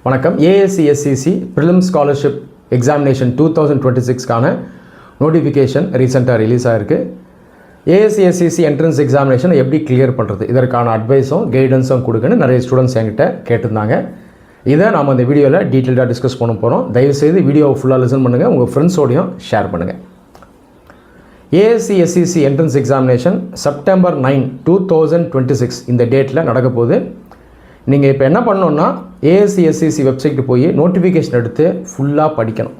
வணக்கம். ASC/SCC prelims scholarship examination 2026க்கான notification ரீசெண்டாக ரிலீஸ் ஆகிருக்கு. ASC/SCC என்ட்ரன்ஸ் எக்ஸாமினேஷன் எப்படி கிளியர் பண்ணுறது, இதற்கான அட்வைஸும் கைடன்ஸும் கொடுக்குன்னு நிறைய ஸ்டூடெண்ட்ஸ் என்கிட்ட கேட்டிருந்தாங்க. இதை நாம் இந்த வீடியோவில் டீட்டெயில்டாக டிஸ்கஸ் பண்ண போகிறோம். தயவுசெய்து வீடியோவை ஃபுல்லாக லிசன் பண்ணுங்கள், உங்கள் ஃப்ரெண்ட்ஸோடையும் ஷேர் பண்ணுங்கள். ASC/SCC என்ட்ரன்ஸ் எக்ஸாமினேஷன் செப்டம்பர் 9, 2026 இந்த டேட்டில் நடக்க போகுது. நீங்கள் இப்போ என்ன பண்ணணுன்னா ASC/SCC வெப்சைட்டு போய் நோட்டிஃபிகேஷன் எடுத்து ஃபுல்லாக படிக்கணும்.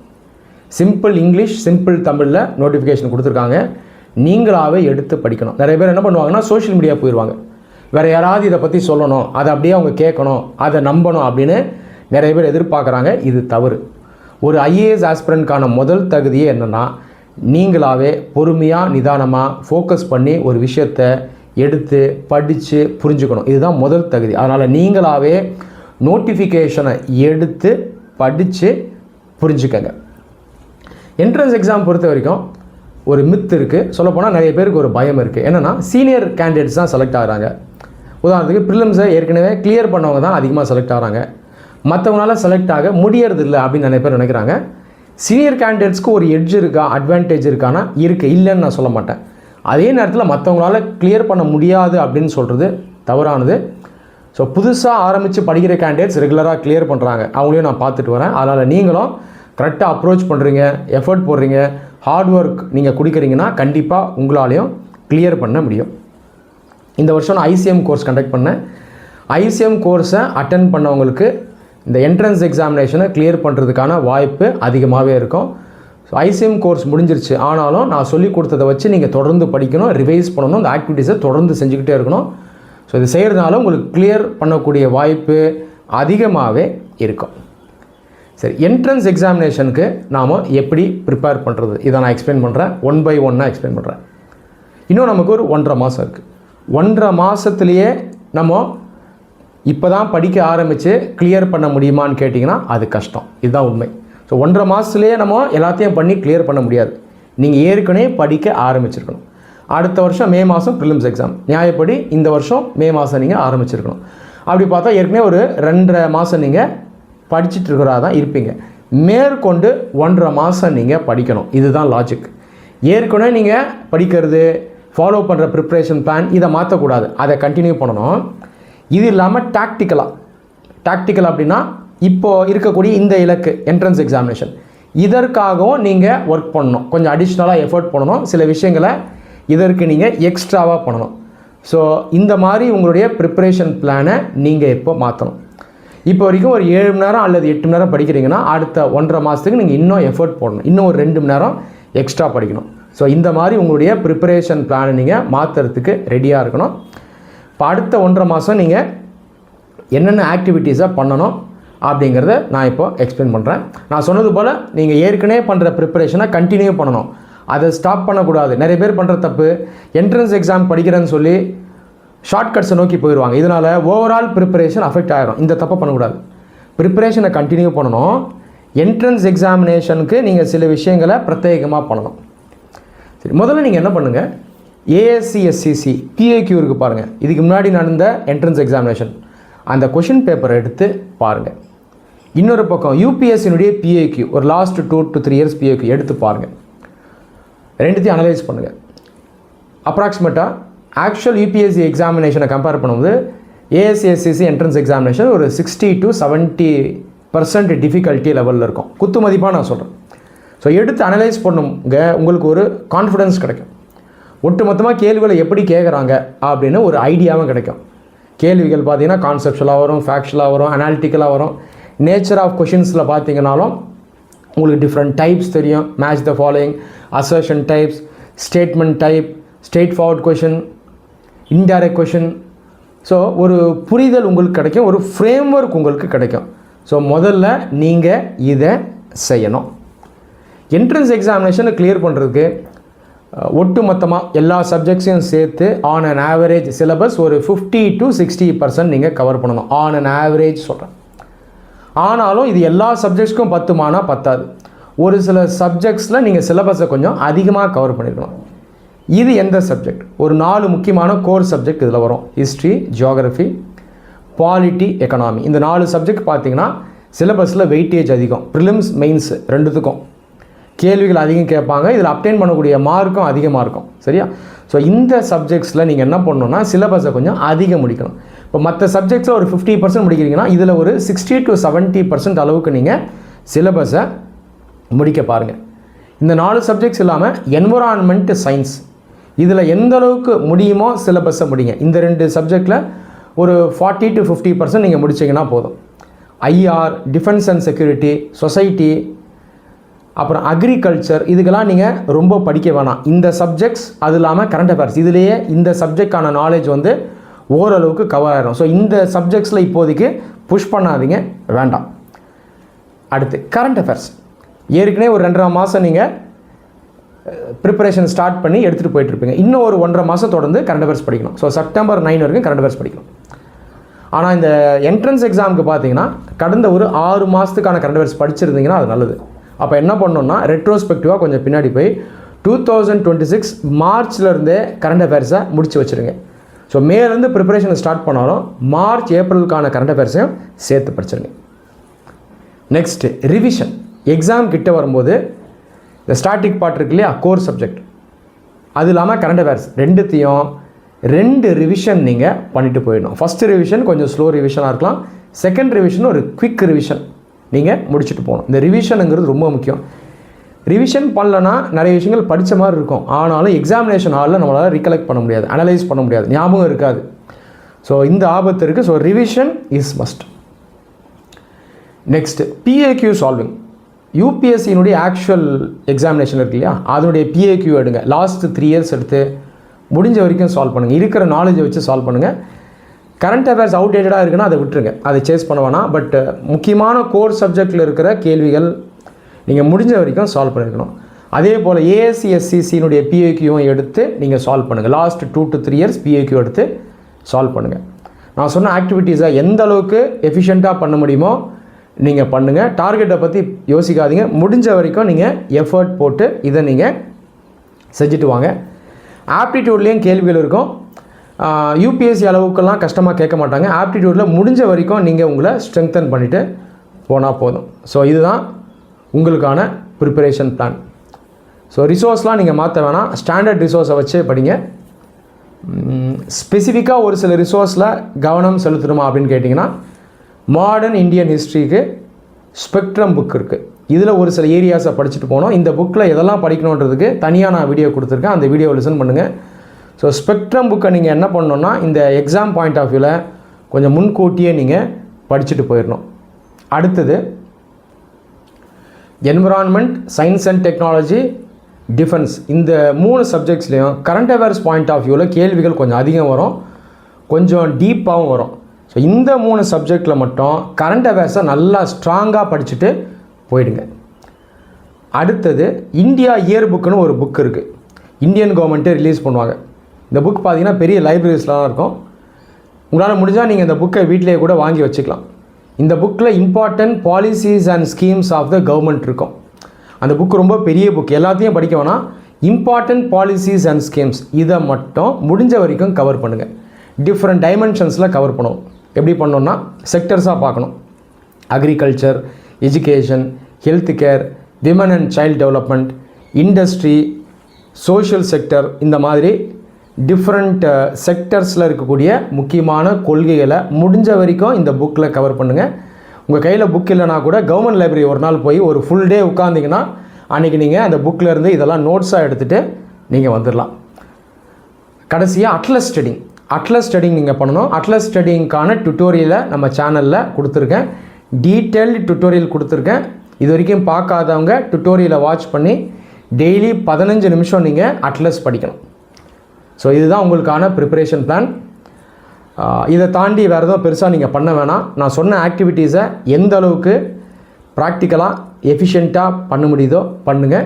சிம்பிள் இங்கிலீஷ், சிம்பிள் தமிழில் நோட்டிஃபிகேஷன் கொடுத்துருக்காங்க. நீங்களாகவே எடுத்து படிக்கணும். நிறைய பேர் என்ன பண்ணுவாங்கன்னா சோஷியல் மீடியா போயிடுவாங்க. வேறு யாராவது இதை பற்றி சொல்லணும், அதை அப்படியே அவங்க கேட்கணும், அதை நம்பணும் அப்படின்னு நிறைய பேர் எதிர்பார்க்குறாங்க. இது தவறு. ஒரு IAS ஆஸ்பிரண்ட்கான முதல் தகுதியே என்னென்னா, நீங்களாகவே பொறுமையாக நிதானமாக ஃபோக்கஸ் பண்ணி ஒரு விஷயத்தை எடுத்து படித்து புரிஞ்சுக்கணும். இதுதான் முதல் தகுதி. அதனால் நீங்களாகவே நோட்டிஃபிகேஷனை எடுத்து படித்து புரிஞ்சுக்கங்க. என்ட்ரன்ஸ் எக்ஸாம் பொறுத்த வரைக்கும் ஒரு மித் இருக்குது. சொல்லப்போனால் நிறைய பேருக்கு ஒரு பயம் இருக்குது. என்னென்னா சீனியர் கேண்டிடேட்ஸ் தான் செலக்ட் ஆகிறாங்க. உதாரணத்துக்கு ப்ரிலிம்ஸை ஏற்கனவே கிளியர் பண்ணவங்க தான் அதிகமாக செலக்ட் ஆகிறாங்க, மற்றவங்களால செலக்ட் ஆக முடியறதில்லை அப்படின்னு நிறைய பேர் நினைக்கிறாங்க. சீனியர் கேண்டிடேட்ஸ்க்கு ஒரு எட்ஜ் இருக்கா, அட்வான்டேஜ் இருக்கானா? இருக்குது, இல்லைன்னு நான் சொல்ல மாட்டேன். அதே நேரத்தில் மற்றவங்களால கிளியர் பண்ண முடியாது அப்படின்னு சொல்கிறது தவறானது. ஸோ புதுசாக ஆரம்பித்து படிக்கிற கேண்டிடேட்ஸ் ரெகுலராக கிளியர் பண்ணுறாங்க, அவங்களையும் நான் பார்த்துட்டு வரேன். அதனால் நீங்களும் கரெக்டாக அப்ரோச் பண்ணுறீங்க, எஃபர்ட் போடுறீங்க, ஹார்ட் ஒர்க் நீங்கள் கொடுக்குறீங்கன்னா கண்டிப்பாக உங்களாலையும் கிளியர் பண்ண முடியும். இந்த வருஷம் நான் ICM கோர்ஸ் கண்டக்ட் பண்ணேன். ICM கோர்ஸை அட்டென்ட் பண்ணவங்களுக்கு இந்த என்ட்ரன்ஸ் எக்ஸாமினேஷனை கிளியர் பண்ணுறதுக்கான வாய்ப்பு அதிகமாகவே இருக்கும். ஸோ ICM கோர்ஸ் முடிஞ்சிருச்சு, ஆனாலும் நான் சொல்லிக் கொடுத்ததை வச்சு நீங்கள் தொடர்ந்து படிக்கணும், ரிவைஸ் பண்ணணும், இந்த ஆக்டிவிட்டீஸை தொடர்ந்து செஞ்சுக்கிட்டே இருக்கணும். ஸோ இது செய்கிறதுனால உங்களுக்கு கிளியர் பண்ணக்கூடிய வாய்ப்பு அதிகமாகவே இருக்கும். சரி, என்ட்ரன்ஸ் எக்ஸாமினேஷனுக்கு நாம் எப்படி ப்ரிப்பேர் பண்ணுறது, இதை நான் எக்ஸ்பிளைன் பண்ணுறேன். ஒன் பை ஒன்னாக எக்ஸ்பிளைன் பண்ணுறேன். இன்னும் நமக்கு ஒரு 1.5 மாதம் இருக்குது. 1.5 மாதத்துலேயே நம்ம இப்போ தான் படிக்க ஆரம்பித்து கிளியர் பண்ண முடியுமான்னு கேட்டிங்கன்னா அது கஷ்டம். இதுதான் உண்மை. ஸோ 1.5 மாதத்துலேயே நம்ம எல்லாத்தையும் பண்ணி கிளியர் பண்ண முடியாது. நீங்கள் ஏற்கனவே படிக்க ஆரம்பிச்சிருக்கணும். அடுத்த வருஷம் மே மாதம் ப்ரிலிம்ஸ் எக்ஸாம், நியாயப்படி இந்த வருஷம் மே மாதம் நீங்கள் ஆரம்பிச்சிருக்கணும். அப்படி பார்த்தா ஏற்கனவே ஒரு 2.5 மாதம் நீங்கள் படிச்சுட்டு இருக்கிறதா தான் இருப்பீங்க. மேற்கொண்டு 1.5 மாதம் நீங்கள் படிக்கணும். இதுதான் லாஜிக். ஏற்கனவே நீங்கள் படிக்கிறது, ஃபாலோ பண்ணுற ப்ரிப்ரேஷன் பிளான் இதை மாற்றக்கூடாது, அதை கண்டினியூ பண்ணணும். இது இல்லாமல் டாக்டிக்கல் அப்படின்னா இப்போது இருக்கக்கூடிய இந்த இலக்கு என்ட்ரன்ஸ் எக்ஸாமினேஷன், இதற்காகவும் நீங்கள் ஒர்க் பண்ணணும், கொஞ்சம் அடிஷ்னலாக எஃபர்ட் பண்ணணும், சில விஷயங்களை இதற்கு நீங்கள் எக்ஸ்ட்ராவாக பண்ணணும். ஸோ இந்த மாதிரி உங்களுடைய ப்ரிப்ரேஷன் பிளானை நீங்கள் எப்போ மாற்றணும். இப்போ வரைக்கும் ஒரு 7 மணி நேரம் அல்லது 8 மணி நேரம் படிக்கிறீங்கன்னா அடுத்த 1.5 மாதத்துக்கு நீங்கள் இன்னும் எஃபர்ட் போடணும், இன்னும் ஒரு 2 மணி நேரம் எக்ஸ்ட்ரா படிக்கணும். ஸோ இந்த மாதிரி உங்களுடைய ப்ரிப்பரேஷன் பிளானை நீங்கள் மாற்றுறதுக்கு ரெடியாக இருக்கணும். இப்போ அடுத்த 1.5 மாதம் நீங்கள் என்னென்ன ஆக்டிவிட்டீஸாக பண்ணணும் அப்படிங்கிறத நான் இப்போ எக்ஸ்பிளைன் பண்ணுறேன். நான் சொன்னது போல் நீங்கள் ஏற்கனவே பண்ணுற ப்ரிப்பரேஷனை கண்டினியூ பண்ணணும், அதை ஸ்டாப் பண்ணக்கூடாது. நிறைய பேர் பண்ணுற தப்பு, என்ட்ரன்ஸ் எக்ஸாம் படிக்கிறேன்னு சொல்லி ஷார்ட்கட்ஸை நோக்கி போயிடுவாங்க. இதனால் ஓவரால் ப்ரிப்பரேஷன் அஃபெக்ட் ஆகிடும். இந்த தப்பை பண்ணக்கூடாது. ப்ரிப்பரேஷனை கண்டினியூ பண்ணணும். என்ட்ரன்ஸ் எக்ஸாமினேஷனுக்கு நீங்கள் சில விஷயங்களை பிரத்யேகமாக பண்ணணும். சரி, முதல்ல நீங்கள் என்ன பண்ணுங்கள், ASC/SCC PAQ இருக்குது பாருங்கள். இதுக்கு முன்னாடி நடந்த என்ட்ரன்ஸ் எக்ஸாமினேஷன் அந்த கொஷின் பேப்பரை எடுத்து பாருங்கள். இன்னொரு பக்கம் UPSC-னுடைய PAQ, ஒரு லாஸ்ட் 2 to 3 இயர்ஸ் PAQ எடுத்து பாருங்கள். ரெண்டுத்தையும் அனலைஸ் பண்ணுங்கள். அப்ராக்சிமேட்டாக ஆக்சுவல் UPSC எக்ஸாமினேஷனை கம்பேர் பண்ணும்போது ASC/SCC என்ட்ரன்ஸ் எக்ஸாமினேஷன் ஒரு 60 to 70% டிஃபிகல்ட்டி லெவலில் இருக்கும். குத்து மதிப்பாக நான் சொல்கிறேன். ஸோ எடுத்து அனலைஸ் பண்ணுங்க, உங்களுக்கு ஒரு கான்ஃபிடன்ஸ் கிடைக்கும். ஒட்டுமொத்தமாக கேள்விகளை எப்படி கேட்குறாங்க அப்படின்னு ஒரு ஐடியாவும் கிடைக்கும். கேள்விகள் பார்த்தீங்கன்னா கான்செப்ஷுவலாக வரும், ஃபேக்சுவலாக வரும், அனாலிட்டிக்கலாக வரும். நேச்சர் ஆஃப் கொஷின்ஸில் பார்த்தீங்கன்னாலும் உங்களுக்கு டிஃப்ரெண்ட் டைப்ஸ் தெரியும். Match the following, assertion types, statement type, straight forward question, indirect question. So ஒரு புரிதல் உங்களுக்கு கிடைக்கும், ஒரு ஃப்ரேம் ஒர்க் உங்களுக்கு கிடைக்கும். ஸோ முதல்ல நீங்கள் இதை செய்யணும். என்ட்ரன்ஸ் எக்ஸாமினேஷனை கிளியர் பண்ணுறதுக்கு ஒட்டு மொத்தமாக எல்லா சப்ஜெக்ட்ஸையும் சேர்த்து ஆன் அன் ஆவரேஜ் சிலபஸ் ஒரு 50 to 60% நீங்கள் கவர் பண்ணணும். ஆன் அன் ஆவரேஜ் சொல்கிறேன். ஆனாலும் இது எல்லா சப்ஜெக்ட்ஸ்க்கும் 10 மார்க் பத்தாது. ஒரு சில சப்ஜெக்ட்ஸில் நீங்கள் சிலபஸை கொஞ்சம் அதிகமாக கவர் பண்ணியிருக்கணும். இது எந்த சப்ஜெக்ட்? ஒரு 4 முக்கியமான கோர் சப்ஜெக்ட் இதில் வரும். History, geography, polity, economy. இந்த 4 சப்ஜெக்ட் பார்த்தீங்கன்னா சிலபஸில் வெயிட்டேஜ் அதிகம். ப்ரிலிம்ஸ் மெயின்ஸ் ரெண்டுத்துக்கும் கேள்விகள் அதிகம் கேட்பாங்க. இதில் அப்டெயின் பண்ணக்கூடிய மார்க்கும் அதிகமாக இருக்கும். சரியா? ஸோ இந்த சப்ஜெக்ட்ஸில் நீங்கள் என்ன பண்ணணுன்னா சிலபஸை கொஞ்சம் அதிகம் முடிக்கணும். இப்போ மற்ற சப்ஜெக்ட்ஸில் ஒரு 50% முடிக்கிறீங்கன்னா இதில் ஒரு 60 to 70% அளவுக்கு நீங்கள் சிலபஸை முடிக்க பாருங்கள். இந்த 4 சப்ஜெக்ட்ஸ் இல்லாமல் என்விரான்மெண்ட் சயின்ஸ் இதில் எந்த அளவுக்கு முடியுமோ சிலபஸை முடிங்க. இந்த 2 சப்ஜெக்டில் ஒரு 40 to 50% நீங்கள் முடிச்சிங்கன்னா போதும். IR, defence and security, society, அப்புறம் அக்ரிகல்ச்சர் இதுக்கெல்லாம் நீங்கள் ரொம்ப படிக்க வேணாம். இந்த சப்ஜெக்ட்ஸ் அது இல்லாமல் கரண்ட் அஃபேர்ஸ் இதுலேயே இந்த சப்ஜெக்டான நாலேஜ் வந்து ஓரளவுக்கு கவர் ஆகிடும். ஸோ இந்த சப்ஜெக்ட்ஸில் இப்போதைக்கு புஷ் பண்ணாதீங்க, வேண்டாம். அடுத்து கரண்ட் அஃபேர்ஸ். ஏற்கனவே ஒரு 2.5 மாதம் நீங்கள் ப்ரிப்பரேஷன் ஸ்டார்ட் பண்ணி எடுத்துகிட்டு போயிட்டுருப்பீங்க. இன்னும் ஒரு 1.5 மாதம் தொடர்ந்து கரண்ட் அஃபேர்ஸ் படிக்கணும். ஸோ செப்டம்பர் 9 வரைக்கும் கரண்ட் அஃபேர்ஸ் படிக்கணும். ஆனால் இந்த என்ட்ரன்ஸ் எக்ஸாமுக்கு பார்த்தீங்கன்னா கடந்த ஒரு 6 மாதத்துக்கான கரண்ட் அஃபேர்ஸ் படிச்சிருந்தீங்கன்னா அது நல்லது. அப்போ என்ன பண்ணணும்னா ரெட்ரோஸ்பெக்டிவாக கொஞ்சம் பின்னாடி போய் 2026 மார்ச்லேருந்தே கரண்ட் அஃபேர்ஸை முடிச்சு வச்சுருங்க. ஸோ மேலேருந்து ப்ரிப்பரேஷனை ஸ்டார்ட் பண்ணாலும் மார்ச் ஏப்ரலுக்கான கரண்ட் அஃபேர்ஸையும் சேர்த்து படிச்சிருங்க. Next revision. எக்ஸாம் கிட்ட வரும்போது இந்த ஸ்டாட்டிக் பார்ட் இருக்கு இல்லையா, கோர் சப்ஜெக்ட், அது இல்லாமல் கரண்ட் அஃபேர்ஸ் ரெண்டுத்தையும் 2 ரிவிஷன் நீங்கள் பண்ணிவிட்டு போயிடணும். ஃபஸ்ட்டு ரிவிஷன் கொஞ்சம் ஸ்லோ ரிவிஷனாக இருக்கலாம். செகண்ட் ரிவிஷன் ஒரு குவிக் ரிவிஷன் நீங்கள் முடிச்சுட்டு போகணும். இந்த ரிவிஷனுங்கிறது ரொம்ப முக்கியம். ரிவிஷன் பண்ணலன்னா நிறைய விஷயங்கள் படித்த மாதிரி இருக்கும், ஆனாலும் எக்ஸாமினேஷன் ஹாலில் நம்மளால் ரீகலெக்ட் பண்ண முடியாது, அனலைஸ் பண்ண முடியாது, ஞாபகம் இருக்காது. ஸோ இந்த ஆபத்து இருக்குது. So revision is must. Next PYQ solving. யூபிஎஸ்சியினுடைய ஆக்சுவல் எக்ஸாமினேஷன் இருக்கு இல்லையா, அதனுடைய பிஏக்யூ எடுங்க. லாஸ்ட் 3 இயர்ஸ் எடுத்து முடிஞ்ச வரைக்கும் சால்வ் பண்ணுங்கள். இருக்கிற நாலேஜை வச்சு சால்வ் பண்ணுங்கள். கரண்ட் அஃபேர்ஸ் அவுடேட்டடாக இருக்குன்னா அதை விட்டுருங்க, அதை சேஸ் பண்ண வேணாம். பட் முக்கியமான கோர் சப்ஜெக்டில் இருக்கிற கேள்விகள் நீங்கள் முடிஞ்ச வரைக்கும் சால்வ் பண்ணியிருக்கணும். அதே போல் ஏஎஸ்சி எஸ்சிசியினுடைய பிஏக்யூவும் எடுத்து நீங்கள் சால்வ் பண்ணுங்கள். லாஸ்ட் 2 to 3 இயர்ஸ் பிஏக்யூ எடுத்து சால்வ் பண்ணுங்கள். நான் சொன்ன ஆக்டிவிட்டீஸை எந்த அளவுக்கு எஃபிஷியண்ட்டாக பண்ண முடியுமோ நீங்கள் பண்ணுங்கள். டார்கெட்டை பற்றி யோசிக்காதீங்க. முடிஞ்ச வரைக்கும் நீங்கள் எஃபர்ட் போட்டு இதை நீங்கள் செஞ்சுட்டு வாங்க. ஆப்டிடியூட்லேயும் கேள்விகள் இருக்கும். யூபிஎஸ்சி அளவுக்கெல்லாம் கஷ்டமாக கேட்க மாட்டாங்க. ஆப்டிடியூட்டில் முடிஞ்ச வரைக்கும் நீங்கள் உங்களை ஸ்ட்ரெங்தன் பண்ணிவிட்டு போனால் போதும். ஸோ இதுதான் உங்களுக்கான ப்ரிப்பரேஷன் பிளான். ஸோ ரிசோர்ஸ்லாம் நீங்கள் மாற்ற வேணாம், ஸ்டாண்டர்ட் ரிசோர்ஸை வச்சு படிங்க. ஸ்பெசிஃபிக்காக ஒரு சில ரிசோர்ஸில் கவனம் செலுத்தணுமா அப்படின்னு கேட்டிங்கன்னா மாடர்ன் இந்தியன் ஹிஸ்ட்ரிக்கு ஸ்பெக்ட்ரம் புக் இருக்குது. இதில் ஒரு சில ஏரியாஸை படிச்சுட்டு போனோம். இந்த புக்கில் எதெல்லாம் படிக்கணுன்றதுக்கு தனியாக நான் வீடியோ கொடுத்துருக்கேன், அந்த வீடியோவை லிசன் பண்ணுங்கள். ஸோ ஸ்பெக்ட்ரம் புக்கை நீங்கள் என்ன பண்ணணுன்னா இந்த எக்ஸாம் பாயிண்ட் ஆஃப் வியூவில் கொஞ்சம் முன்கூட்டியே நீங்கள் படிச்சுட்டு போயிடணும். அடுத்தது environment, science and technology, defence, இந்த 3 சப்ஜெக்ட்ஸ்லேயும் கரண்ட் அஃபேர்ஸ் பாயிண்ட் ஆஃப் வியூவில் கேள்விகள் கொஞ்சம் அதிகம் வரும், கொஞ்சம் டீப்பாகவும் வரும். ஸோ இந்த 3 சப்ஜெக்டில் மட்டும் கரண்ட் அஃபேர்ஸை நல்லா ஸ்ட்ராங்காக படிச்சுட்டு போயிடுங்க. அடுத்தது இந்தியா இயர் புக்குன்னு ஒரு புக் இருக்குது, இந்தியன் கவர்மெண்ட்டே ரிலீஸ் பண்ணுவாங்க. இந்த புக் பார்த்தீங்கன்னா பெரிய லைப்ரரிஸ்லாம் இருக்கும். உங்களால் முடிஞ்சால் நீங்கள் இந்த புக்கை வீட்டிலேயே கூட வாங்கி வச்சுக்கலாம். இந்த புக்கில் important policies and schemes of the government இருக்கும். அந்த புக் ரொம்ப பெரிய புக், எல்லாத்தையும் படிக்க வேணாம். இம்பார்ட்டன்ட் பாலிசிஸ் அண்ட் ஸ்கீம்ஸ் இதை மட்டும் முடிஞ்ச வரைக்கும் கவர் பண்ணுங்கள். டிஃப்ரெண்ட் டைமென்ஷன்ஸில் கவர் பண்ணுவோம். எப்படி பண்ணோன்னா செக்டர்ஸாக பார்க்கணும். Agriculture, education, health care, women and child development, industry, social sector, இந்த மாதிரி டிஃப்ரெண்ட் செக்டர்ஸில் இருக்கக்கூடிய முக்கியமான கொள்கைகளை முடிஞ்ச வரைக்கும் இந்த புக்கில் கவர் பண்ணுங்கள். உங்கள் கையில் புக் இல்லைனா கூட கவர்மெண்ட் லைப்ரரி ஒரு நாள் போய் ஒரு ஃபுல் டே உட்காந்திங்கன்னா அன்றைக்கி நீங்கள் அந்த புக்கில் இருந்து இதெல்லாம் நோட்ஸாக எடுத்துகிட்டு நீங்கள் வந்துடலாம். கடைசியாக அட்லஸ் ஸ்டடிங் நீங்கள் பண்ணணும். அட்லஸ் ஸ்டடிங்க்கான டுட்டோரியலை நம்ம சேனலில் கொடுத்துருக்கேன், டீட்டெயில்டு டுட்டோரியல் கொடுத்துருக்கேன். இது வரைக்கும் பார்க்காதவங்க டுட்டோரியலை வாட்ச் பண்ணி டெய்லி 15 நிமிஷம் நீங்கள் அட்லஸ் படிக்கணும். ஸோ இதுதான் உங்களுக்கான ப்ரிப்பரேஷன் பிளான். இதை தாண்டி வேறு எதுவும் பெருசாக நீங்கள் பண்ண வேணாம். நான் சொன்ன ஆக்டிவிட்டீஸை எந்த அளவுக்கு ப்ராக்டிக்கலாக எஃபிஷியண்ட்டாக பண்ண முடியுதோ பண்ணுங்கள்.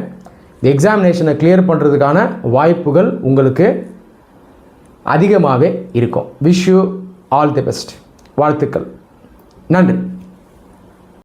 இந்த எக்ஸாமினேஷனை கிளியர் பண்ணுறதுக்கான வாய்ப்புகள் உங்களுக்கு அதிகமாகவே இருக்கும். Wish you all the best. வாழ்த்துக்கள். நன்றி.